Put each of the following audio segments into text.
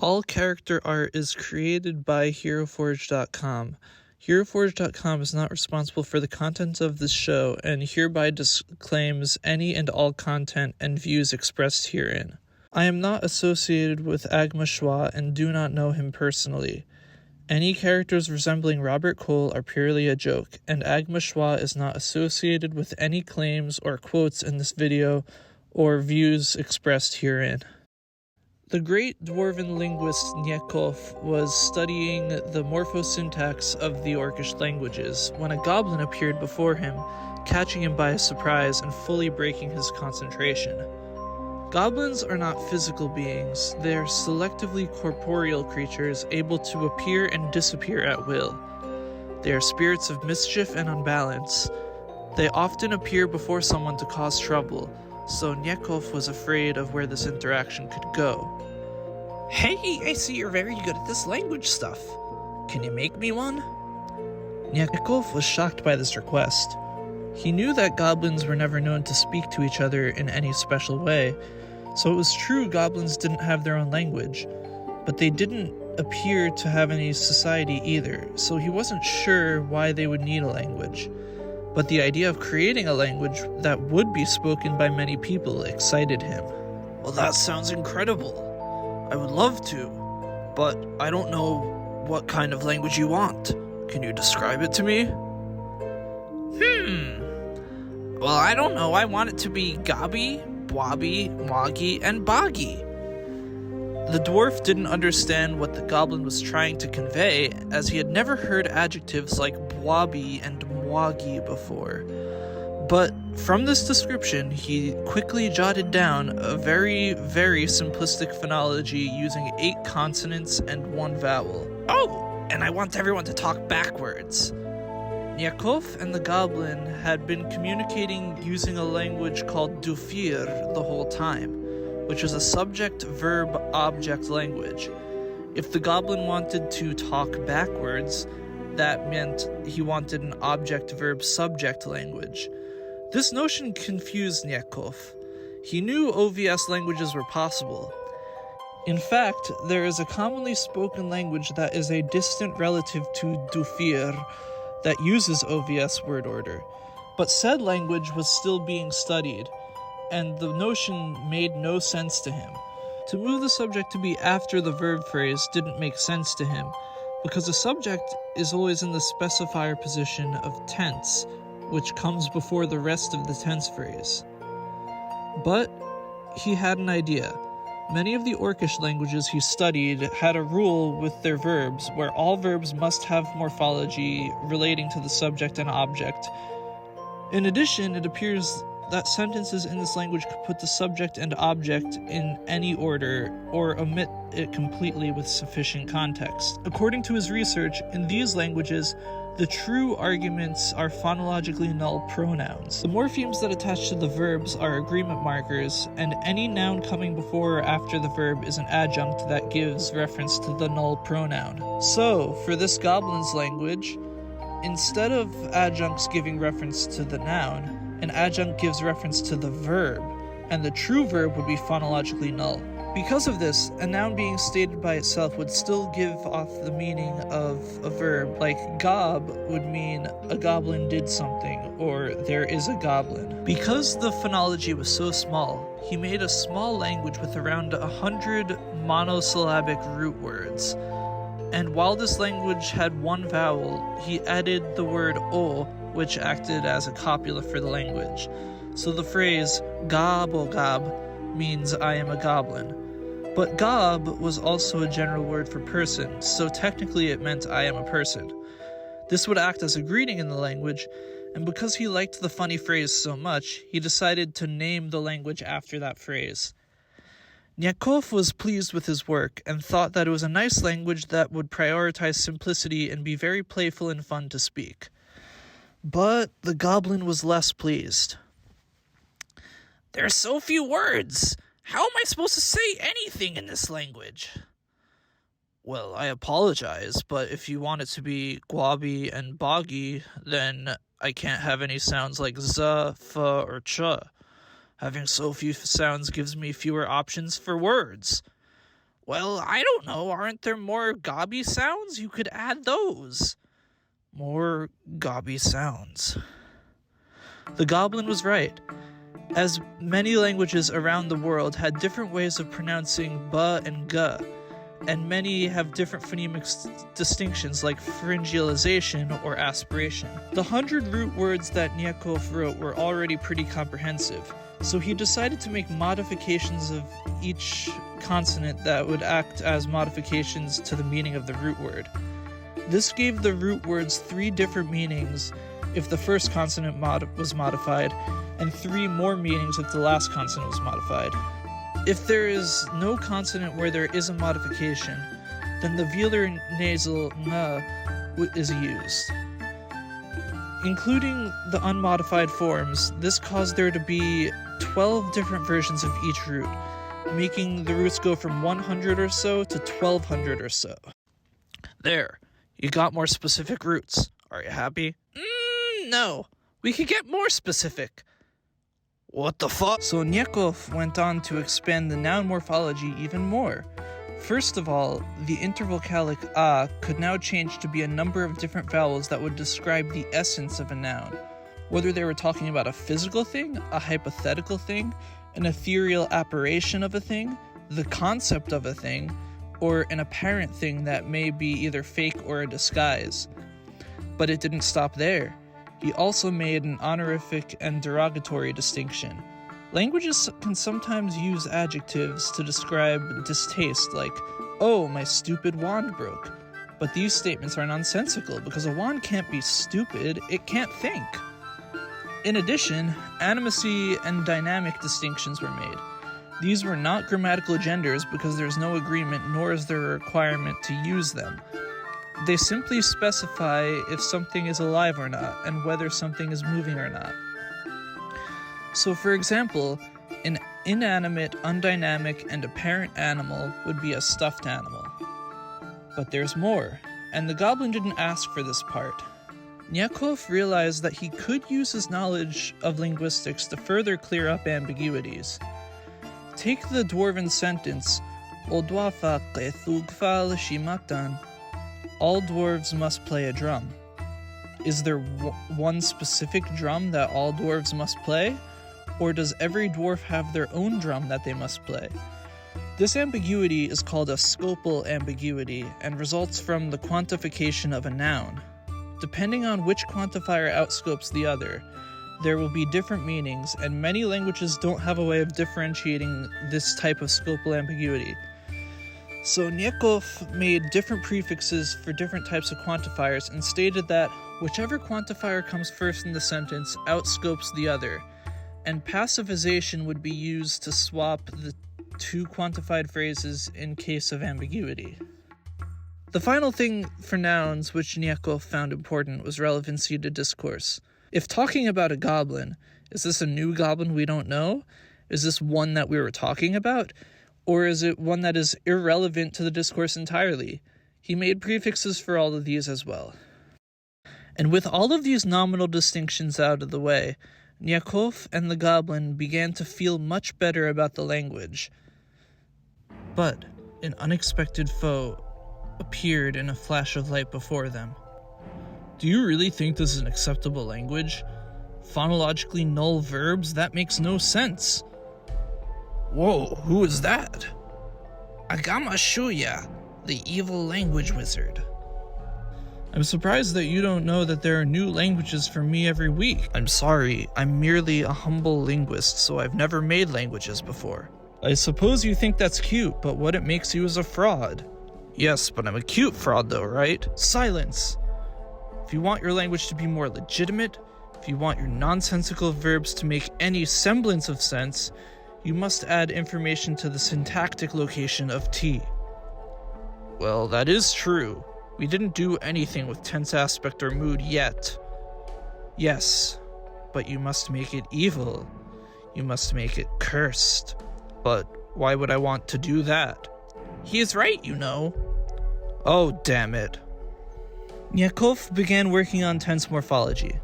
All character art is created by HeroForge.com. HeroForge.com is not responsible for the content of this show and hereby disclaims any and all content and views expressed herein. I am not associated with Agma Schwa and do not know him personally. Any characters resembling Robert Cole are purely a joke, and Agma Schwa is not associated with any claims or quotes in this video or views expressed herein. The great dwarven linguist Njekof was studying the morphosyntax of the Orcish languages when a goblin appeared before him, catching him by surprise and fully breaking his concentration. Goblins are not physical beings, they are selectively corporeal creatures able to appear and disappear at will. They are spirits of mischief and unbalance. They often appear before someone to cause trouble, so Njekof was afraid of where this interaction could go. Hey, I see you're very good at this language stuff. Can you make me one? Njekof was shocked by this request. He knew that goblins were never known to speak to each other in any special way, so it was true goblins didn't have their own language, but they didn't appear to have any society either, so he wasn't sure why they would need a language. But the idea of creating a language that would be spoken by many people excited him. Well, that sounds incredible. I would love to, but I don't know what kind of language you want. Can you describe it to me? Well, I don't know. I want it to be gobby, bwabby, mwaggy, and boggy. The dwarf didn't understand what the goblin was trying to convey, as he had never heard adjectives like bwabby and mwaggy before. But from this description, he quickly jotted down a very, very simplistic phonology using 8 consonants and 1 vowel. Oh, and I want everyone to talk backwards. Njekof and the goblin had been communicating using a language called Dufir the whole time, which is a subject-verb-object language. If the goblin wanted to talk backwards, that meant he wanted an object-verb-subject language. This notion confused Njekof. He knew OVS languages were possible. In fact, there is a commonly spoken language that is a distant relative to Dufir that uses OVS word order, but said language was still being studied, and the notion made no sense to him. To move the subject to be after the verb phrase didn't make sense to him, because the subject is always in the specifier position of tense, which comes before the rest of the tense phrase. But he had an idea. Many of the Orcish languages he studied had a rule with their verbs where all verbs must have morphology relating to the subject and object. In addition, it appears that sentences in this language could put the subject and object in any order or omit it completely with sufficient context. According to his research, in these languages, the true arguments are phonologically null pronouns. The morphemes that attach to the verbs are agreement markers, and any noun coming before or after the verb is an adjunct that gives reference to the null pronoun. So, for this goblin's language, instead of adjuncts giving reference to the noun, an adjunct gives reference to the verb, and the true verb would be phonologically null. Because of this, a noun being stated by itself would still give off the meaning of a verb, like gob would mean a goblin did something, or there is a goblin. Because the phonology was so small, he made a small language with around 100 monosyllabic root words. And while this language had 1 vowel, he added the word o, which acted as a copula for the language. So the phrase Gobbo Gob means I am a goblin. But gob was also a general word for person, so technically it meant I am a person. This would act as a greeting in the language, and because he liked the funny phrase so much, he decided to name the language after that phrase. Njekof was pleased with his work and thought that it was a nice language that would prioritize simplicity and be very playful and fun to speak. But the goblin was less pleased. There's so few words. How am I supposed to say anything in this language? Well, I apologize, but if you want it to be gwabby and boggy, then I can't have any sounds like z, f, or ch. Having so few sounds gives me fewer options for words. Well, I don't know. Aren't there more gobby sounds? You could add those. More gobby sounds. The goblin was right, as many languages around the world had different ways of pronouncing ba and ga, and many have different phonemic distinctions like pharyngealization or aspiration. The 100 root words that Njekof wrote were already pretty comprehensive, so he decided to make modifications of each consonant that would act as modifications to the meaning of the root word. This gave the root words 3 different meanings if the first consonant was modified, and 3 more meanings if the last consonant was modified. If there is no consonant where there is a modification, then the velar nasal nga is used. Including the unmodified forms, this caused there to be 12 different versions of each root, making the roots go from 100 or so to 1200 or so. There, you got more specific roots. Are you happy? No, we could get more specific. What the fuck? So Njekof went on to expand the noun morphology even more. First of all, the intervocalic a could now change to be a number of different vowels that would describe the essence of a noun, whether they were talking about a physical thing, a hypothetical thing, an ethereal apparition of a thing, the concept of a thing, or an apparent thing that may be either fake or a disguise. But it didn't stop there. He also made an honorific and derogatory distinction. Languages can sometimes use adjectives to describe distaste, like, "Oh, my stupid wand broke." But these statements are nonsensical because a wand can't be stupid, it can't think. In addition, animacy and dynamic distinctions were made. These were not grammatical genders because there's no agreement nor is there a requirement to use them. They simply specify if something is alive or not, and whether something is moving or not. So for example, an inanimate, undynamic, and apparent animal would be a stuffed animal. But there's more, and the goblin didn't ask for this part. Njekof realized that he could use his knowledge of linguistics to further clear up ambiguities. Take the dwarven sentence, "Oldwafa qethugfal shimatan." All dwarves must play a drum. Is there one specific drum that all dwarves must play? Or does every dwarf have their own drum that they must play? This ambiguity is called a scopal ambiguity and results from the quantification of a noun. Depending on which quantifier outscopes the other, there will be different meanings, and many languages don't have a way of differentiating this type of scopal ambiguity. So Njekof made different prefixes for different types of quantifiers and stated that whichever quantifier comes first in the sentence outscopes the other, and passivization would be used to swap the 2 quantified phrases in case of ambiguity. The final thing for nouns which Njekof found important was relevancy to discourse. If talking about a goblin, is this a new goblin we don't know? Is this one that we were talking about? Or is it one that is irrelevant to the discourse entirely? He made prefixes for all of these as well. And with all of these nominal distinctions out of the way, Njekof and the goblin began to feel much better about the language. But an unexpected foe appeared in a flash of light before them. Do you really think this is an acceptable language? Phonologically null verbs? That makes no sense. Whoa, who is that? Agma Schwa, the evil language wizard. I'm surprised that you don't know that there are new languages for me every week. I'm sorry, I'm merely a humble linguist, so I've never made languages before. I suppose you think that's cute, but what it makes you is a fraud. Yes, but I'm a cute fraud though, right? Silence! If you want your language to be more legitimate, if you want your nonsensical verbs to make any semblance of sense, you must add information to the syntactic location of T. Well, that is true. We didn't do anything with tense aspect or mood yet. Yes, but you must make it evil. You must make it cursed. But why would I want to do that? He is right, you know. Oh, damn it. Njekof began working on tense morphology.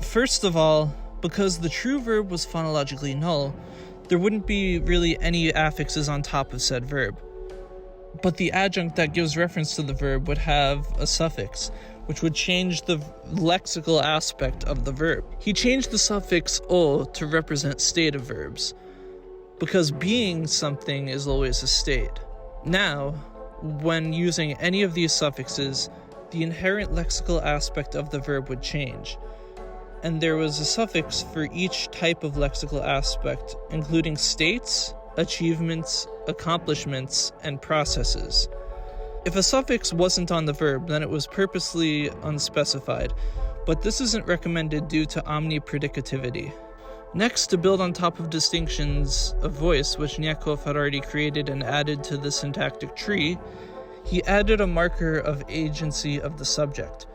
First of all, because the true verb was phonologically null, there wouldn't be really any affixes on top of said verb. but the adjunct that gives reference to the verb would have a suffix, which would change the lexical aspect of the verb. He changed the suffix o to represent state of verbs, because being something is always a state. Now, when using any of these suffixes, the inherent lexical aspect of the verb would change, and there was a suffix for each type of lexical aspect, including states, achievements, accomplishments, and processes. If a suffix wasn't on the verb, then it was purposely unspecified, but this isn't recommended due to omnipredicativity. Next, to build on top of distinctions of voice, which Njekof had already created and added to the syntactic tree, he added a marker of agency of the subject.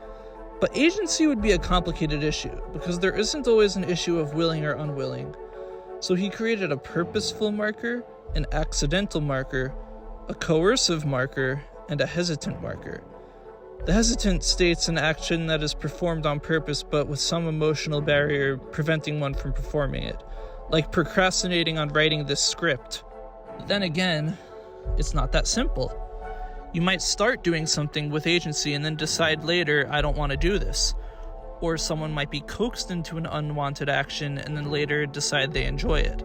But agency would be a complicated issue, because there isn't always an issue of willing or unwilling. So he created a purposeful marker, an accidental marker, a coercive marker, and a hesitant marker. The hesitant states an action that is performed on purpose but with some emotional barrier preventing one from performing it, like procrastinating on writing this script. But then again, it's not that simple. You might start doing something with agency and then decide later, I don't want to do this. Or someone might be coaxed into an unwanted action and then later decide they enjoy it.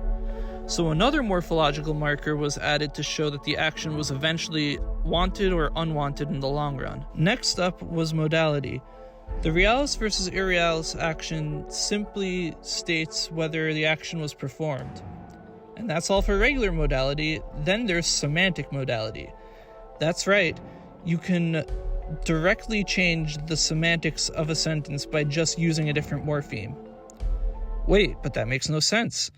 So another morphological marker was added to show that the action was eventually wanted or unwanted in the long run. Next up was modality. The realis versus irrealis action simply states whether the action was performed. And that's all for regular modality. Then there's semantic modality. That's right, you can directly change the semantics of a sentence by just using a different morpheme. Wait, but that makes no sense.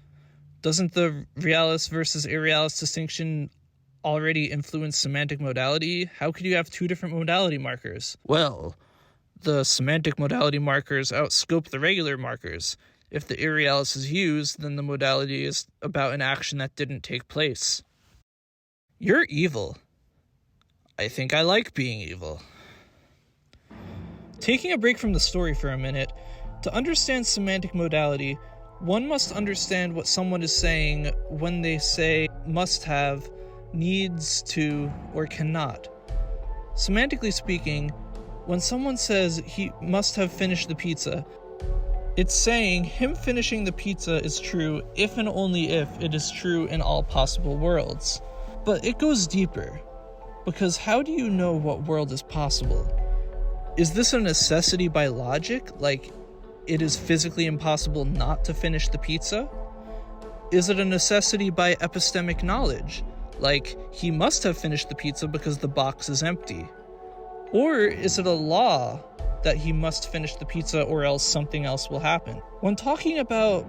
Doesn't the realis versus irrealis distinction already influence semantic modality? How could you have two different modality markers? Well, the semantic modality markers outscope the regular markers. If the irrealis is used, then the modality is about an action that didn't take place. You're evil. I think I like being evil. Taking a break from the story for a minute, to understand semantic modality, one must understand what someone is saying when they say must have, needs to, or cannot. Semantically speaking, when someone says he must have finished the pizza, it's saying him finishing the pizza is true if and only if it is true in all possible worlds. But it goes deeper, because how do you know what world is possible? Is this a necessity by logic, like it is physically impossible not to finish the pizza? Is it a necessity by epistemic knowledge, like he must have finished the pizza because the box is empty? Or is it a law that he must finish the pizza or else something else will happen? When talking about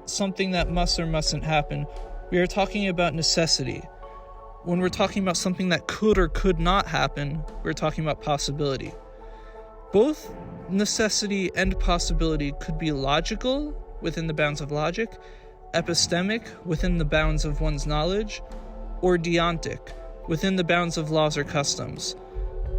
something that must or mustn't happen, we are talking about necessity. When we're talking about something that could or could not happen, we're talking about possibility. Both necessity and possibility could be logical, within the bounds of logic, epistemic, within the bounds of one's knowledge, or deontic, within the bounds of laws or customs.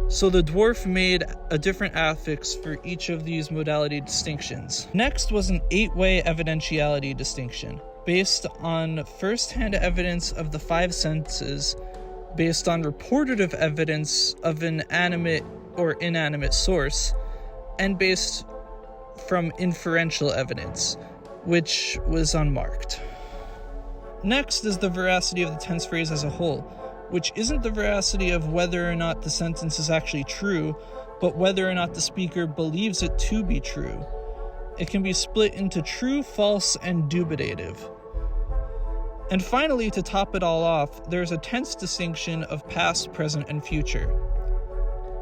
So the dwarf made a different affix for each of these modality distinctions. Next was an 8-way evidentiality distinction, based on first-hand evidence of the 5 senses, based on reportative evidence of an animate or inanimate source, and based from inferential evidence, which was unmarked. Next is the veracity of the tense phrase as a whole, which isn't the veracity of whether or not the sentence is actually true, but whether or not the speaker believes it to be true. It can be split into true, false, and dubitative. And finally, to top it all off, there's a tense distinction of past, present, and future.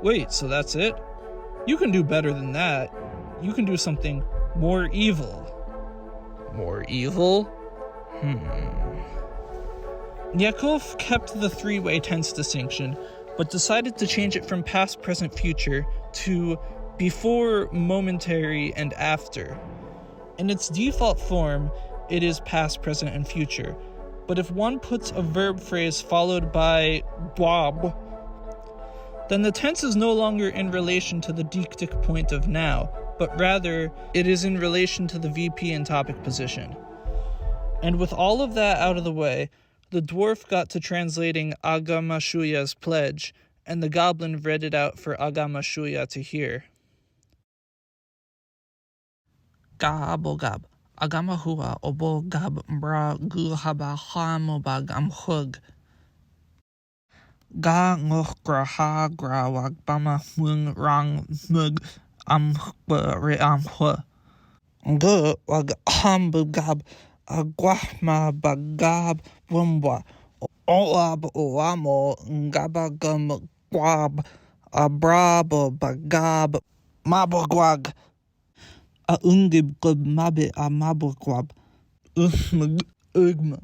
Wait, so that's it? You can do better than that. You can do something more evil. More evil? Njekof kept the 3-way tense distinction, but decided to change it from past, present, future to before, momentary, and after. In its default form, it is past, present, and future. But if one puts a verb phrase followed by gob, then the tense is no longer in relation to the deictic point of now, but rather it is in relation to the VP and topic position. And with all of that out of the way, The dwarf got to translating Agma Schwa's pledge, and the goblin read it out for Agma Schwa to hear. Gobbo Gob, Agma Schwa obo Gob bra gu haba hamobag am hug. Ga ngoch gra ha gra wag bama mung rang mug am re am hua. Go wag humbu gab agwahma bagab wumbwa. Oab oamo ngaba gum gwab abrabo bagab mabogwag. A ungib gub mabe a mabogwab. Ugma.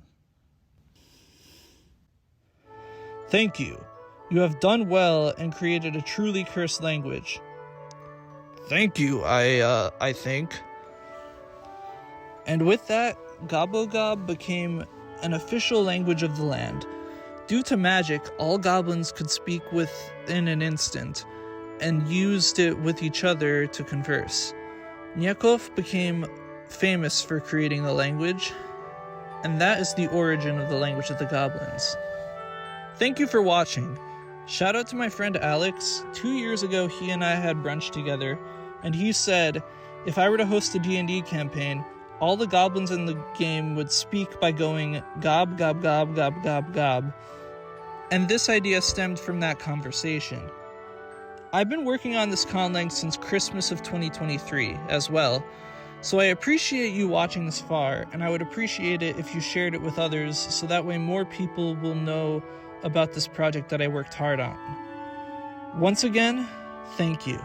Thank you. You have done well and created a truly cursed language. Thank you, I think. And with that, Gobbo Gob became an official language of the land. Due to magic, all goblins could speak within an instant, and used it with each other to converse. Njekof became famous for creating the language, and that is the origin of the language of the goblins. Thank you for watching. Shout out to my friend Alex. 2 years ago, he and I had brunch together, and he said, if I were to host a D&D campaign, all the goblins in the game would speak by going gob, gob, gob, gob, gob, gob. And this idea stemmed from that conversation. I've been working on this conlang since Christmas of 2023 as well, so I appreciate you watching this far, and I would appreciate it if you shared it with others so that way more people will know about this project that I worked hard on. Once again, thank you.